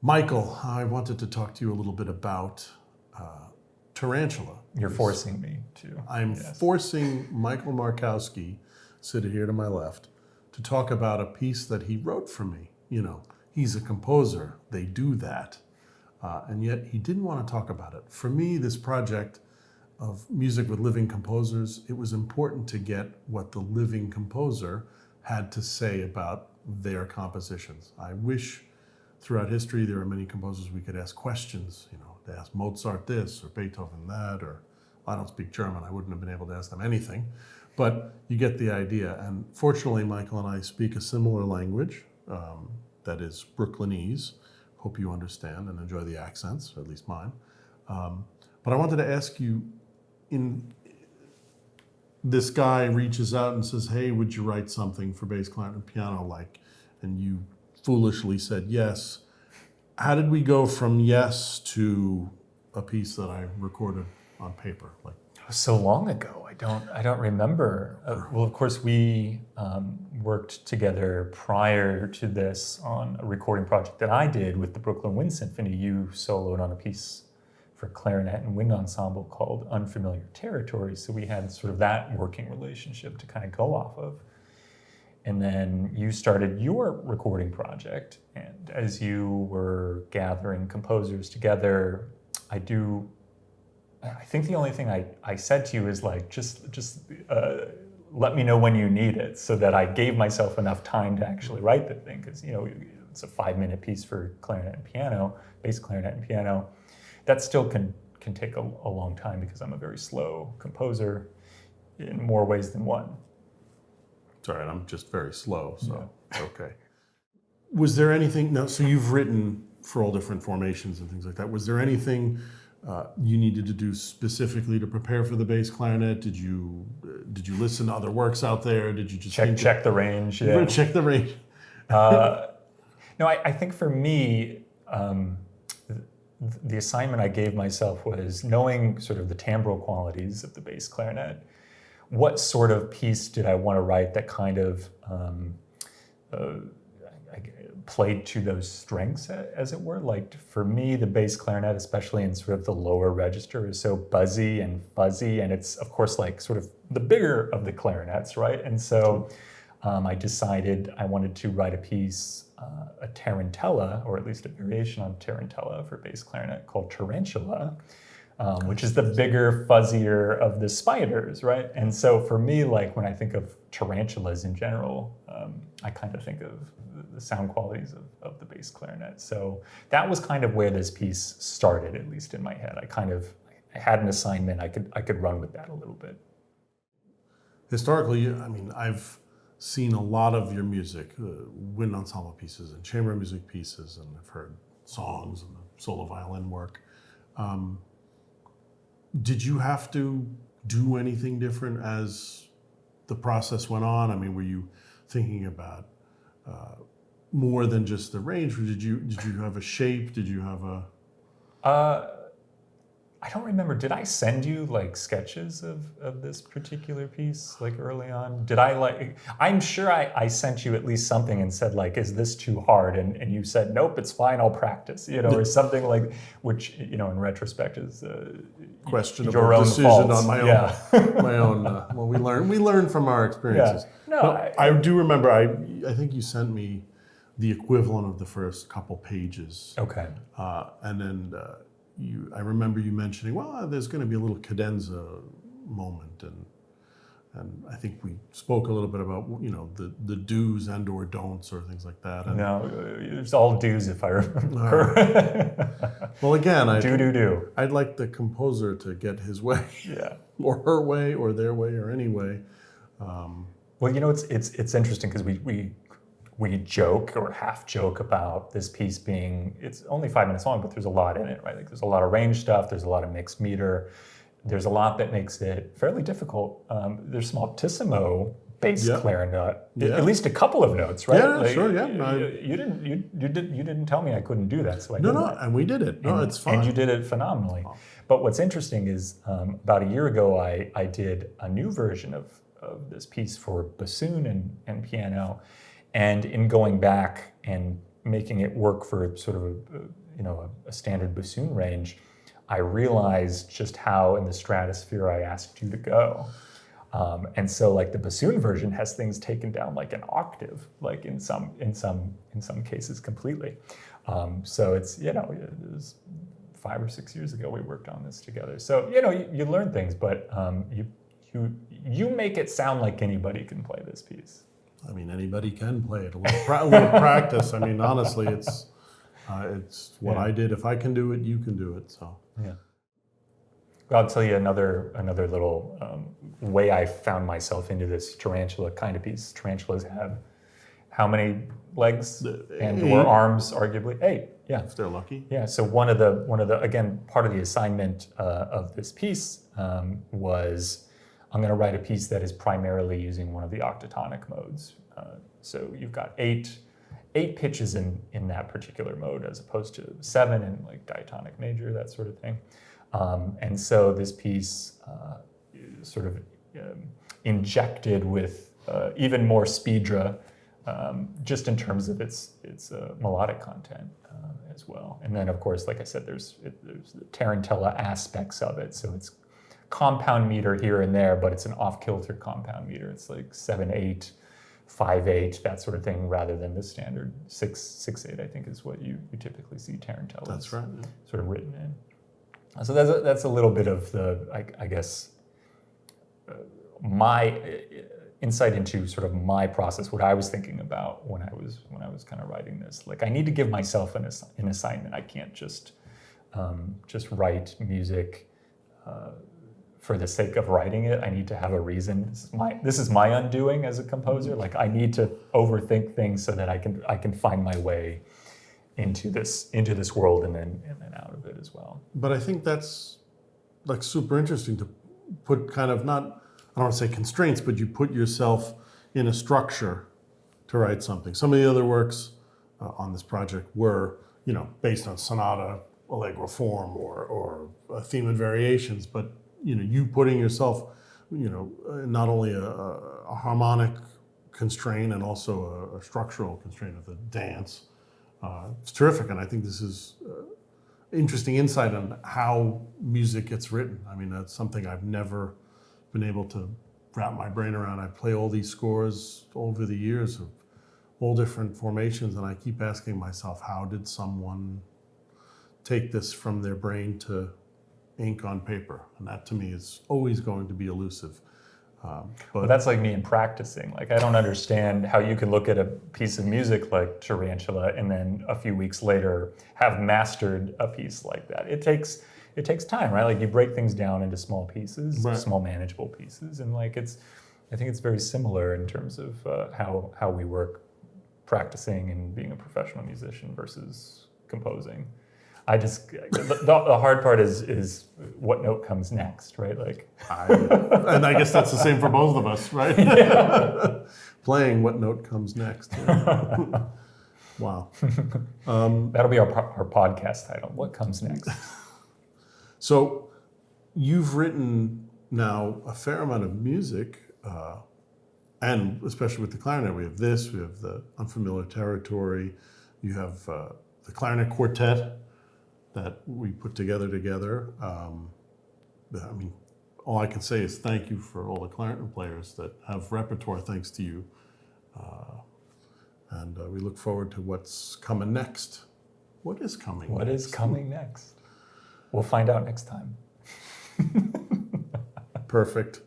Michael, I wanted to talk to you a little bit about Tarantula. You're forcing me to. I'm forcing Michael Markowski, sitting here to my left, to talk about a piece that he wrote for me. You know, he's a composer. They do that. And yet he didn't want to talk about it. For me, this project of music with living composers, it was important to get what the living composer had to say about their compositions. I wish throughout history there are many composers we could ask questions, you know, to ask Mozart this or Beethoven that, or I don't speak German, I wouldn't have been able to ask them anything, but you get the idea. And fortunately, Michael and I speak a similar language, that is Brooklynese. Hope you understand and enjoy the accents, or at least mine. But I wanted to ask you, this guy reaches out and says, hey, would you write something for bass, clarinet, and piano, like, and you foolishly said yes. How did we go from yes to a piece that I recorded on paper? Like, so long ago, I don't remember. Well, of course, we worked together prior to this on a recording project that I did with the Brooklyn Wind Symphony. You soloed on a piece for clarinet and wind ensemble called Unfamiliar Territory. So we had sort of that working relationship to kind of go off of. And then you started your recording project. And as you were gathering composers together, I think the only thing I said to you is like, just let me know when you need it, so that I gave myself enough time to actually write the thing. Because, you know, it's a 5-minute piece for clarinet and piano, bass clarinet and piano. That still can take a long time because I'm a very slow composer in more ways than one. It's all right, I'm just very slow, so okay. Was there anything, now, so you've written for all different formations and things like that. Was there anything you needed to do specifically to prepare for the bass clarinet? Did you listen to other works out there? Did you just check the range? Yeah. Check the range. No, I think for me, the assignment I gave myself was knowing sort of the timbral qualities of the bass clarinet. What sort of piece did I want to write that kind of played to those strengths, as it were? Like for me, the bass clarinet, especially in sort of the lower register, is so buzzy and fuzzy, and it's of course like sort of the bigger of the clarinets, right? And so I decided I wanted to write a piece, a Tarantula, or at least a variation on Tarantula for bass clarinet called Tarantula, which is the bigger, fuzzier of the spiders, right? And so for me, like when I think of tarantulas in general, I kind of think of the sound qualities of the bass clarinet. So that was kind of where this piece started, at least in my head. I had an assignment, I could run with that a little bit. Historically, I mean, I've seen a lot of your music, wind ensemble pieces and chamber music pieces, and I've heard songs and solo violin work. Did you have to do anything different as the process went on? I mean, were you thinking about more than just the range? Or did you have a shape? Did you have a? I don't remember. Did I send you like sketches of this particular piece like early on? Did I like? I'm sure I sent you at least something and said like, "Is this too hard?" And you said, "Nope, it's fine. I'll practice." You know, or something like, which, you know, in retrospect is questionable your own decision fault. on my own. Yeah. My own. Well, we learn from our experiences. Yeah. No, I do remember. I think you sent me the equivalent of the first couple pages. Okay. And then. I remember you mentioning, well, there's going to be a little cadenza moment, and I think we spoke a little bit about, you know, the do's and or don'ts or things like that. And no, it's all do's if I remember. Well, again, I'd like the composer to get his way, yeah, or her way, or their way, or any way. Well, you know, it's interesting because we joke or half joke about this piece being, it's only 5 minutes long, but there's a lot in it, right? Like there's a lot of range stuff, there's a lot of mixed meter, there's a lot that makes it fairly difficult. There's some altissimo bass clarinet, at least a couple of notes, right? Yeah, like, sure, yeah. You didn't tell me I couldn't do that, so I did. No, and we did it. No, it's fine. And you did it phenomenally. Oh. But what's interesting is about a year ago, I did a new version of this piece for bassoon and piano. And in going back and making it work for sort of a standard bassoon range, I realized just how in the stratosphere I asked you to go. And so like the bassoon version has things taken down like an octave, like in some cases completely. So it's, it was 5 or 6 years ago we worked on this together. So, you learn things, but you make it sound like anybody can play this piece. I mean, anybody can play it. A little practice. I mean, honestly, it's what I did. If I can do it, you can do it. So yeah. I'll tell you another little way I found myself into this tarantula kind of piece. Tarantulas have how many legs or arms? Arguably 8. Yeah, if they're lucky. Yeah. So one of the again, part of the assignment of this piece was I'm going to write a piece that is primarily using one of the octatonic modes. So you've got eight pitches in that particular mode, as opposed to 7 in like diatonic major, that sort of thing. And so this piece sort of injected with even more speedra, just in terms of its melodic content as well. And then, of course, like I said, there's the Tarantula aspects of it. So it's compound meter here and there, but it's an off-kilter compound meter. It's like 7/8, 5/8, that sort of thing, rather than the standard 6/8. I think is what you typically see Tarantulas. That's right. Yeah. Sort of written in. So that's a little bit of the, I guess, my insight into sort of my process, what I was thinking about when I was kind of writing this. Like, I need to give myself an assignment. I can't just write music for the sake of writing it. I need to have a reason. This is my undoing as a composer. Like, I need to overthink things so that I can find my way into this world and then out of it as well. But I think that's like super interesting to put kind of not, I don't want to say constraints, but you put yourself in a structure to write something. Some of the other works on this project were, based on sonata, allegro form, or theme and variations, but you putting yourself, not only a harmonic constraint and also a structural constraint of the dance. It's terrific, and I think this is interesting insight on how music gets written. I mean, that's something I've never been able to wrap my brain around. I play all these scores over the years of all different formations, and I keep asking myself, how did someone take this from their brain to ink on paper? And that to me is always going to be elusive. But that's like me in practicing. Like, I don't understand how you can look at a piece of music like Tarantula and then a few weeks later have mastered a piece like that. It takes time, right? Like, you break things down into small pieces, right. Small manageable pieces, and like I think it's very similar in terms of how we work practicing and being a professional musician versus composing. The hard part is what note comes next, right? Like, and I guess that's the same for both of us, right? Yeah. Playing what note comes next. Yeah. Wow. That'll be our podcast title. What comes next? So, you've written now a fair amount of music, and especially with the clarinet, we have the Unfamiliar Territory, you have the clarinet quartet that we put together. I mean, all I can say is thank you for all the clarinet players that have repertoire thanks to you. And we look forward to what's coming next. What is coming next? What is coming next? We'll find out next time. Perfect.